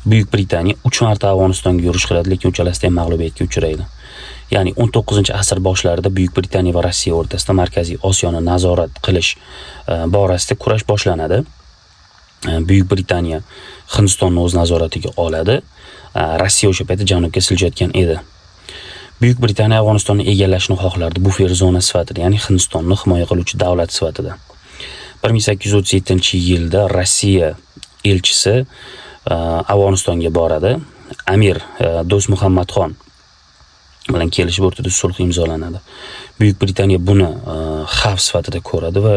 Buyuk Britaniya 3 marta Afg'onistonga yurish qiladi, lekin uchalasida ham mag'lubiyatga uchraydi. Ya'ni 19-asr boshlarida Buyuk Britaniya va Rossiya o'rtasida Markaziy Osiyoni nazorat qilish borasida kurash boshlanadi. Buyuk Britaniya Hindistonni o'z nazoratiga oladi. Rossiya o'sha paytda janubga siljayotgan edi. Buyuk Britaniya Afg'onistonni egallashni xohlardi, bufer zona sifatida, ya'ni Hindistonni himoya qiluvchi davlat sifatida. 1837-yilda Rossiya elchisi Afg'onistonga boradi. Amir Do'st Muhammadxon bilan kelishib o'rtada sulh imzolanadi. Buyuk Britaniya buni xavf sifatida ko'radi va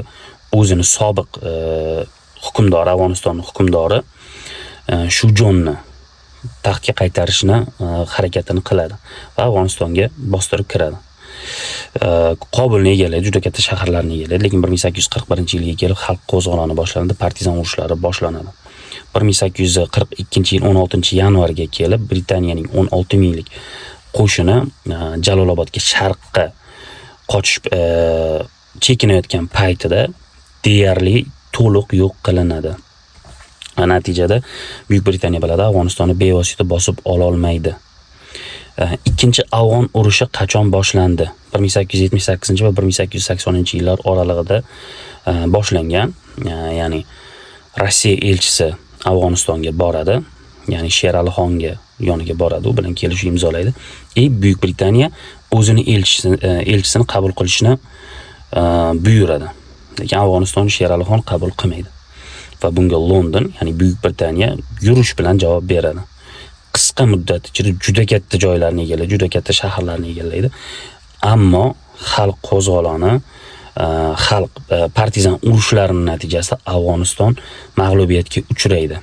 o'zini sobiq hukmdori, Afg'onistonning hukmdori Shujonni taxtga qaytarishni harakatini qiladi va Afg'onistonga bostirib kiradi. Qobulni egallaydi, juda katta shaharlarni egallaydi, lekin 1841-yilga kelib xalq qo'zg'oloni boshlanadi, partizan urushlari boshlanadi. 1842-yil 16-yanvarga kelib Britaniyaning 16 minglik qo'shini Jalolobodga sharqqa qochib chekinayotgan paytida deyarli to'liq yo'q qilinadi. Natijada Buyuk Britaniya biladi Afg'onistonni bevosita bosib ola olmaydi. Ikkinchi Afg'on urushi qachon boshlandi? 1878 va 1880-yillar oralig'ida boshlangan. Ya'ni Rossiya elchisi Afg'onistonga boradi, ya'ni Sherali Xonga yoniga boradi, u bilan kelishuv imzolaydi. Buyuk Britaniya o'zini elchisini qabul qilishni buyuradi. Lekin Afg'onistonni Sherali Xon qabul qilmaydi. Va bunga London, ya'ni Buyuk Britaniya yurish bilan javob beradi. Qisqa muddat ichida juda katta joylarni egallaydi, juda katta shaharlarni egallaydi. Ammo xalq qo'zg'oloni, xalq partizan urushlarining natijasida Afg'oniston mag'lubiyatga uchraydi.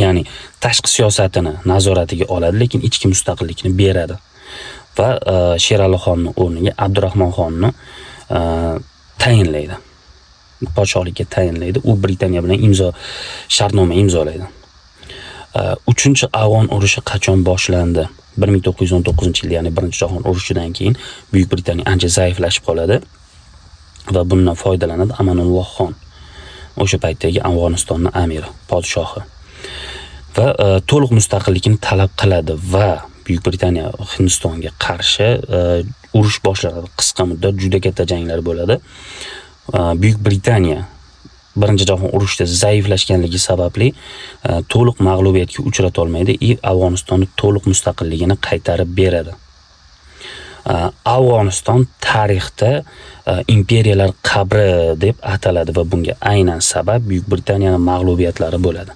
Ya'ni tashqi siyosatini nazoratiga oladi, lekin ichki mustaqillikni beradi. Va Sherali Xonning o'rniga Abdurahmon Xonni tayinlaydi. Podshohlikka tayinlaydi. U Britaniya bilan shartnoma imzolaydi. 3-Afg'on urushi qachon boshlandi? 1919-yil, ya'ni Birinchi jahon urushidan keyin Buyuk Britaniya ancha zaiflashib qoladi va bundan foydalanadi Amanulloh Xon. O'sha paytdagi Afg'onistonning amiri, podshohi. Va to'liq mustaqillikni talab qiladi va Buyuk Britaniya Hindistonga qarshi urush boshlanadi. Qisqa muddat juda katta janglar bo'ladi. Buyuk Britaniya Birinchi jahon urushida zaiflashganligi sababli to'liq mag'lubiyatga uchrata olmaydi. Afg'onistonning to'liq mustaqilligini qaytarib beradi. Afg'oniston tarixda imperiyalar qabri deb ataladi va bunga aynan sabab Buyuk Britaniyaning mag'lubiyatlari bo'ladi.